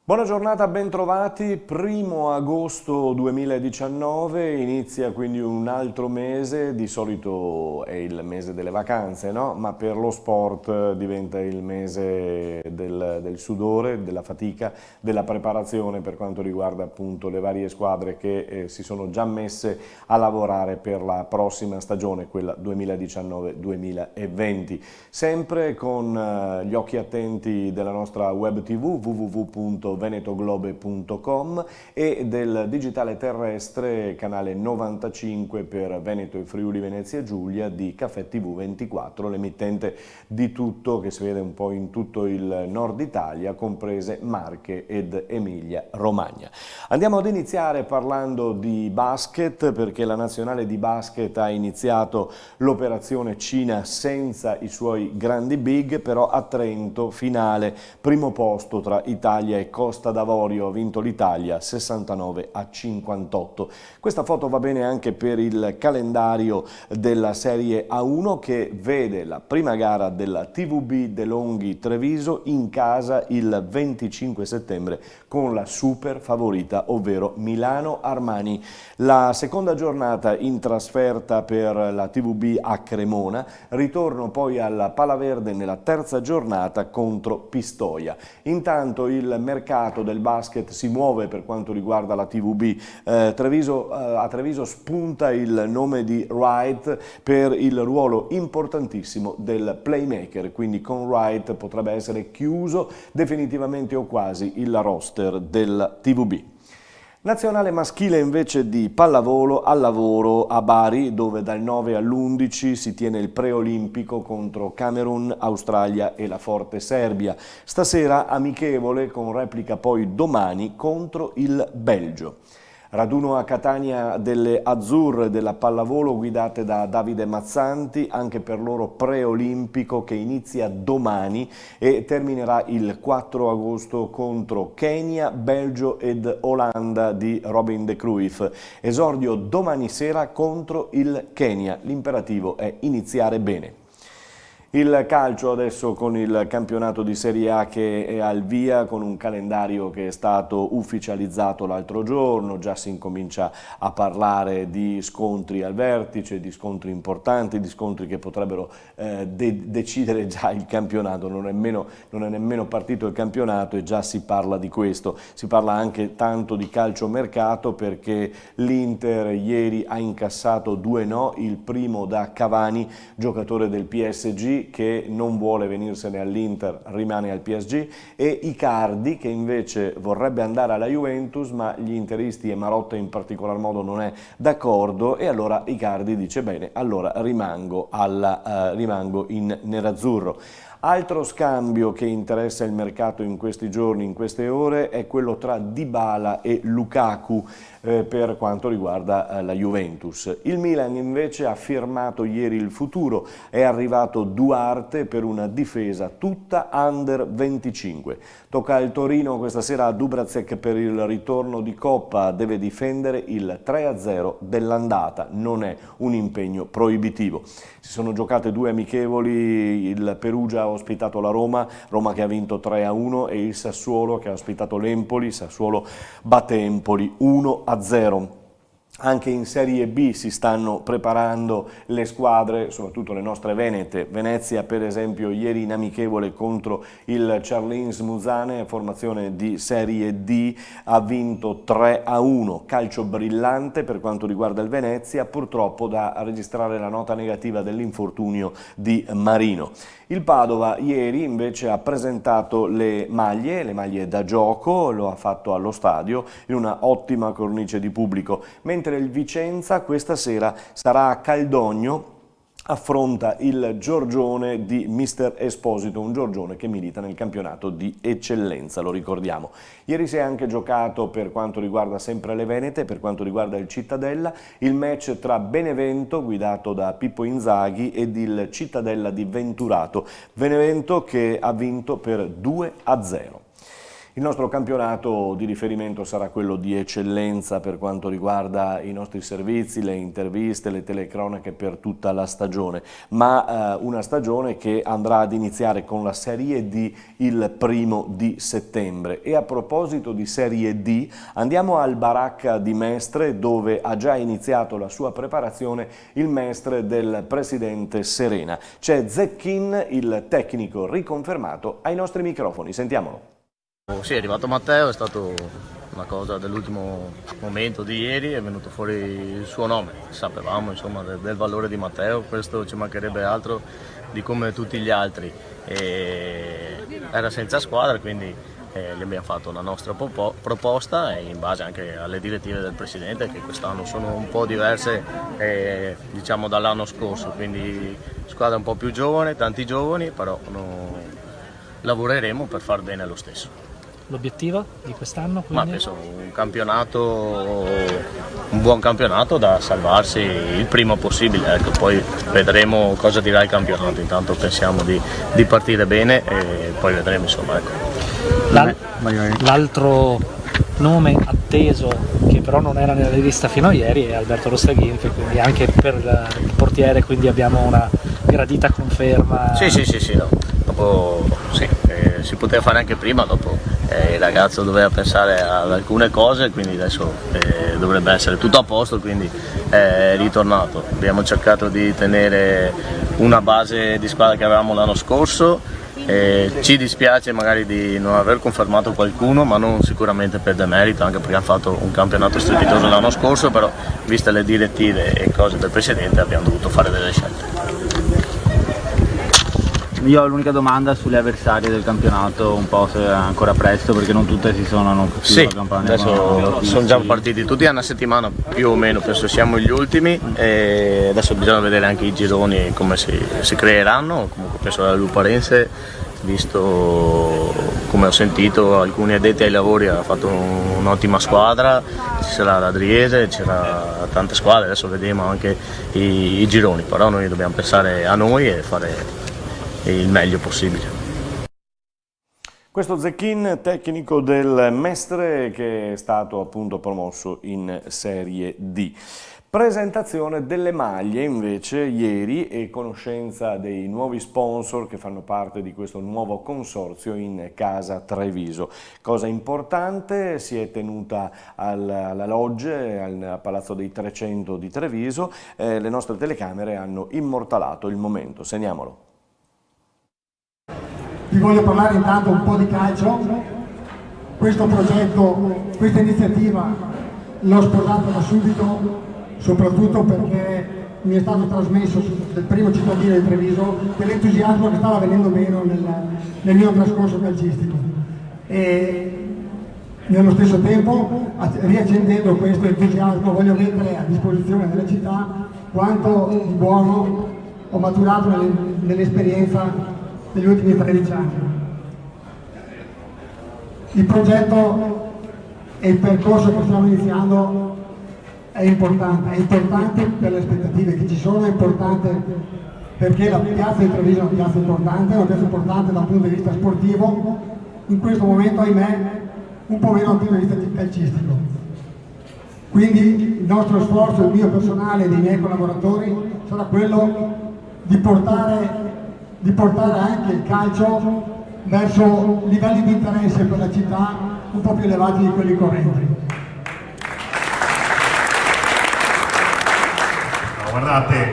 Buona giornata, bentrovati. 1° agosto 2019, inizia quindi un altro mese, di solito è il mese delle vacanze, no? Ma per lo sport diventa il mese del sudore, della fatica, della preparazione per quanto riguarda appunto le varie squadre che si sono già messe a lavorare per la prossima stagione, quella 2019-2020. Sempre con gli occhi attenti della nostra web TV www.venetoglobe.com e del digitale terrestre canale 95 per Veneto e Friuli Venezia Giulia di Caffè TV 24, l'emittente di tutto che si vede un po' in tutto il nord Italia, comprese Marche ed Emilia Romagna. Andiamo ad iniziare parlando di basket, perché la nazionale di basket ha iniziato l'operazione Cina senza i suoi grandi big, però a Trento finale, primo posto tra Italia e Costa d'Avorio, ha vinto l'Italia 69-58. Questa foto va bene anche per il calendario della Serie A1 che vede la prima gara della TVB De Longhi Treviso in casa il 25 settembre con la super favorita, ovvero Milano Armani. La seconda giornata in trasferta per la TVB a Cremona, ritorno poi alla Palaverde nella terza giornata contro Pistoia. Intanto il mercato del basket si muove per quanto riguarda la TVB. A Treviso spunta il nome di Wright per il ruolo importantissimo del playmaker, quindi con Wright potrebbe essere chiuso definitivamente o quasi il roster del TVB. Nazionale maschile invece di pallavolo al lavoro a Bari, dove dal 9 all'11 si tiene il preolimpico contro Camerun, Australia e la forte Serbia. Stasera amichevole con replica poi domani contro il Belgio. Raduno a Catania delle Azzurre della pallavolo guidate da Davide Mazzanti, anche per loro preolimpico che inizia domani e terminerà il 4 agosto contro Kenya, Belgio ed Olanda di Robin de Cruyff. Esordio domani sera contro il Kenya. L'imperativo è iniziare bene. Il calcio adesso con il campionato di Serie A che è al via, con un calendario che è stato ufficializzato l'altro giorno. Già si incomincia a parlare di scontri al vertice, di scontri importanti, di scontri che potrebbero decidere già il campionato. Non è nemmeno partito il campionato e già si parla di questo. Si parla anche tanto di calciomercato perché l'Inter ieri ha incassato 2 no, il primo da Cavani, giocatore del PSG, che non vuole venirsene all'Inter, rimane al PSG, e Icardi che invece vorrebbe andare alla Juventus, ma gli interisti e Marotta in particolar modo non è d'accordo, e allora Icardi dice bene, allora rimango in nerazzurro. Altro scambio che interessa il mercato in questi giorni, in queste ore, è quello tra Dybala e Lukaku per quanto riguarda la Juventus. Il Milan invece ha firmato ieri il futuro, è arrivato Duarte per una difesa tutta under 25. Tocca al Torino questa sera a Dubravec per il ritorno di Coppa, deve difendere il 3-0 dell'andata, non è un impegno proibitivo. Si sono giocate 2 amichevoli, il Perugia ha ospitato la Roma che ha vinto 3-1 e il Sassuolo che ha ospitato l'Empoli, Sassuolo batte Empoli 1-0. Anche in Serie B si stanno preparando le squadre, soprattutto le nostre venete. Venezia per esempio ieri in amichevole contro il Charlins Musane, formazione di Serie D, ha vinto 3-1. Calcio brillante per quanto riguarda il Venezia, purtroppo da registrare la nota negativa dell'infortunio di Marino. Il Padova ieri invece ha presentato le maglie da gioco, lo ha fatto allo stadio in una ottima cornice di pubblico, mentre il Vicenza questa sera sarà a Caldogno, affronta il Giorgione di Mister Esposito, un Giorgione che milita nel campionato di eccellenza, lo ricordiamo. Ieri si è anche giocato, per quanto riguarda sempre le Venete, per quanto riguarda il Cittadella, il match tra Benevento, guidato da Pippo Inzaghi, ed il Cittadella di Venturato. Benevento che ha vinto per 2-0. Il nostro campionato di riferimento sarà quello di eccellenza per quanto riguarda i nostri servizi, le interviste, le telecronache per tutta la stagione, ma una stagione che andrà ad iniziare con la Serie D il 1° di settembre. E a proposito di Serie D, andiamo al Baracca di Mestre, dove ha già iniziato la sua preparazione il Mestre del presidente Serena. C'è Zecchin, il tecnico riconfermato, ai nostri microfoni. Sentiamolo. Sì, è arrivato Matteo, è stato una cosa dell'ultimo momento di ieri, è venuto fuori il suo nome. Sapevamo insomma del valore di Matteo, questo ci mancherebbe altro di come tutti gli altri. Era senza squadra, quindi gli abbiamo fatto la nostra proposta e in base anche alle direttive del presidente, che quest'anno sono un po' diverse diciamo dall'anno scorso, quindi squadra un po' più giovane, tanti giovani, però lavoreremo per far bene lo stesso. L'obiettivo di quest'anno? Ma penso un buon campionato da salvarsi il prima possibile, ecco, poi vedremo cosa dirà il campionato, intanto pensiamo di partire bene e poi vedremo insomma. Ecco. L'altro nome atteso, che però non era nella lista fino a ieri, è Alberto Rostaghin, quindi anche per il portiere quindi abbiamo una gradita conferma. Sì, no. Dopo si poteva fare anche prima, dopo il ragazzo doveva pensare ad alcune cose, quindi adesso dovrebbe essere tutto a posto, quindi è ritornato. Abbiamo cercato di tenere una base di squadra che avevamo l'anno scorso, ci dispiace magari di non aver confermato qualcuno, ma non sicuramente per demerito, anche perché hanno fatto un campionato strepitoso l'anno scorso, però viste le direttive e cose del presidente abbiamo dovuto fare delle scelte. Io ho l'unica domanda sulle avversarie del campionato, un po' se è ancora presto perché non tutte si sono Sì, adesso sono già partiti tutti a una settimana più o meno, penso siamo gli ultimi e adesso bisogna vedere anche i gironi come si creeranno. Comunque penso alla Luparense, visto come ho sentito alcuni addetti ai lavori, ha fatto un'ottima squadra, ci sarà la Driese, c'era tante squadre, adesso vedremo anche i gironi, però noi dobbiamo pensare a noi e fare il meglio possibile. Questo Zecchin, tecnico del Mestre, che è stato appunto promosso in Serie D. Presentazione delle maglie invece ieri e conoscenza dei nuovi sponsor che fanno parte di questo nuovo consorzio in Casa Treviso. Cosa importante, si è tenuta alla Logge, al Palazzo dei 300 di Treviso, le nostre telecamere hanno immortalato il momento. Segniamolo. Vi voglio parlare intanto un po' di calcio. Questo progetto, questa iniziativa l'ho sposata da subito, soprattutto perché mi è stato trasmesso dal primo cittadino di Treviso quell'entusiasmo che stava venendo meno nel mio trascorso calcistico. E nello stesso tempo, riaccendendo questo entusiasmo, voglio mettere a disposizione della città quanto di buono ho maturato nell'esperienza negli ultimi 13 anni. Il progetto e il percorso che stiamo iniziando è importante per le aspettative che ci sono, è importante perché la piazza di Treviso è una piazza importante dal punto di vista sportivo, in questo momento ahimè un po' meno dal punto di vista calcistico. Quindi il nostro sforzo, il mio personale e dei miei collaboratori sarà quello di portare anche il calcio verso livelli di interesse per la città un po' più elevati di quelli correnti. No, guardate,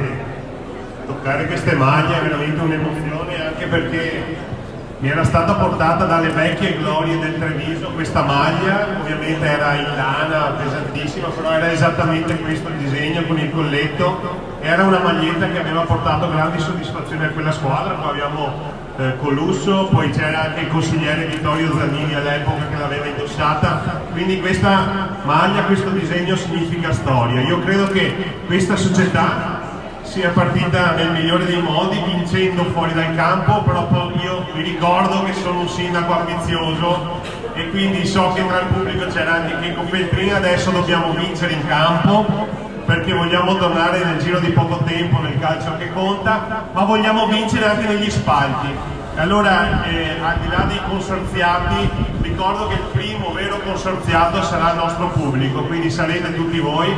toccare queste maglie è veramente un'emozione, anche perché mi era stata portata dalle vecchie glorie del Treviso questa maglia, ovviamente era in lana, pesantissima, però era esattamente questo il disegno con il colletto. Era una maglietta che aveva portato grandi soddisfazioni a quella squadra, poi abbiamo Colusso, poi c'era anche il consigliere Vittorio Zanini all'epoca che l'aveva indossata, quindi questa maglia, questo disegno significa storia. Io credo che questa società sia partita nel migliore dei modi, vincendo fuori dal campo, però io vi ricordo che sono un sindaco ambizioso e quindi so che tra il pubblico c'era anche Chico Feltrini. Adesso dobbiamo vincere in campo, perché vogliamo tornare nel giro di poco tempo nel calcio che conta, ma vogliamo vincere anche negli spalti. Allora, al di là dei consorziati, ricordo che il primo vero consorziato sarà il nostro pubblico, quindi sarete tutti voi,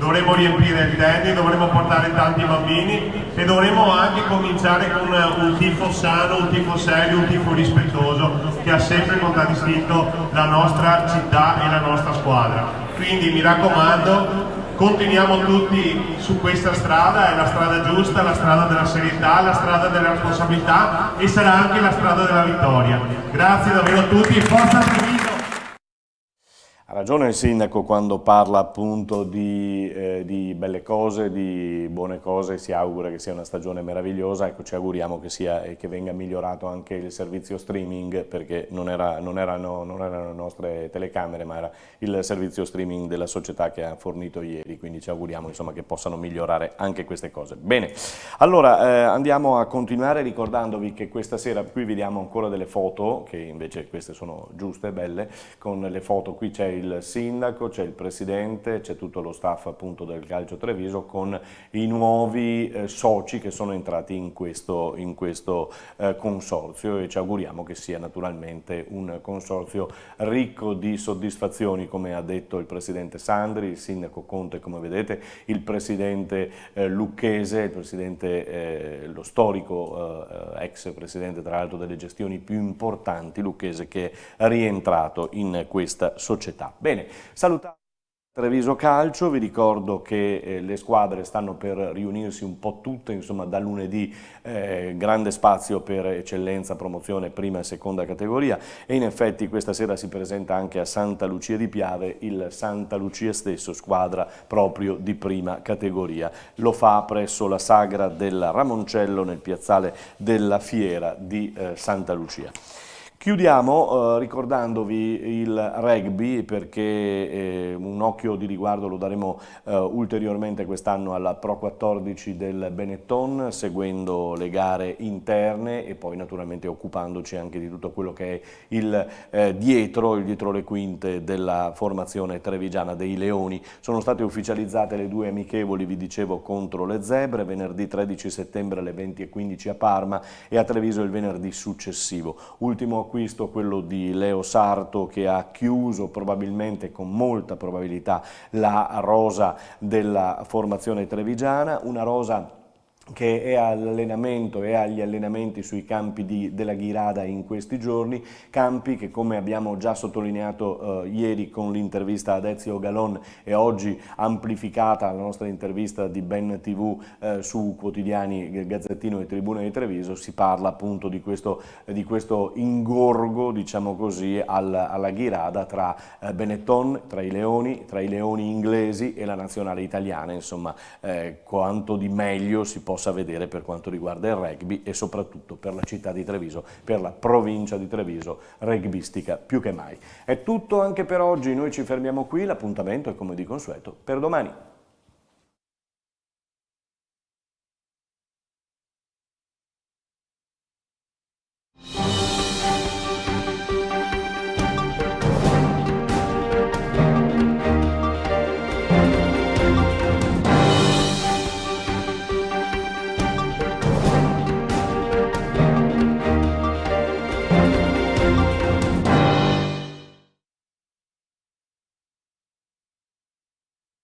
dovremo riempire il tennis, dovremo portare tanti bambini e dovremo anche cominciare con un tifo sano, un tifo serio, un tifo rispettoso che ha sempre contraddistinto la nostra città e la nostra squadra. Quindi mi raccomando, continuiamo tutti su questa strada, è la strada giusta, la strada della serietà, la strada della responsabilità e sarà anche la strada della vittoria. Grazie davvero a tutti e forza Treviso! Ha ragione il sindaco quando parla appunto di belle cose, di buone cose, si augura che sia una stagione meravigliosa, ecco, ci auguriamo che venga migliorato anche il servizio streaming, perché non erano le nostre telecamere, ma era il servizio streaming della società che ha fornito ieri, quindi ci auguriamo insomma che possano migliorare anche queste cose. Bene, allora andiamo a continuare ricordandovi che questa sera qui vediamo ancora delle foto, che invece queste sono giuste, belle, con le foto qui c'è il sindaco, c'è il presidente, c'è tutto lo staff appunto del Calcio Treviso con i nuovi soci che sono entrati in questo consorzio e ci auguriamo che sia naturalmente un consorzio ricco di soddisfazioni, come ha detto il presidente Sandri, il sindaco Conte come vedete, il presidente Lucchese, il presidente, lo storico ex presidente tra l'altro delle gestioni più importanti Lucchese, che è rientrato in questa società. Bene, salutiamo Treviso Calcio, vi ricordo che le squadre stanno per riunirsi un po' tutte, insomma da lunedì grande spazio per eccellenza, promozione, prima e seconda categoria e in effetti questa sera si presenta anche a Santa Lucia di Piave il Santa Lucia stesso, squadra proprio di prima categoria. Lo fa presso la Sagra del Ramoncello nel piazzale della Fiera di Santa Lucia. Chiudiamo ricordandovi il rugby perché un occhio di riguardo lo daremo ulteriormente quest'anno alla Pro 14 del Benetton, seguendo le gare interne e poi naturalmente occupandoci anche di tutto quello che è il dietro le quinte della formazione trevigiana dei Leoni. Sono state ufficializzate le due amichevoli, vi dicevo, contro le Zebre, venerdì 13 settembre alle 20:15 a Parma e a Treviso il venerdì successivo. Ultimo acquisto quello di Leo Sarto, che ha chiuso probabilmente, con molta probabilità, la rosa della formazione trevigiana, una rosa che è all'allenamento e agli allenamenti sui campi della Ghirada in questi giorni, campi che, come abbiamo già sottolineato ieri con l'intervista ad Ezio Galon e oggi amplificata la nostra intervista di Ben TV su quotidiani Gazzettino e Tribuna di Treviso, si parla appunto di questo ingorgo, diciamo così, alla Ghirada tra Benetton, tra i leoni inglesi e la nazionale italiana, insomma quanto di meglio si possa vedere per quanto riguarda il rugby e soprattutto per la città di Treviso, per la provincia di Treviso, rugbistica più che mai. È tutto anche per oggi, noi ci fermiamo qui, l'appuntamento è come di consueto per domani.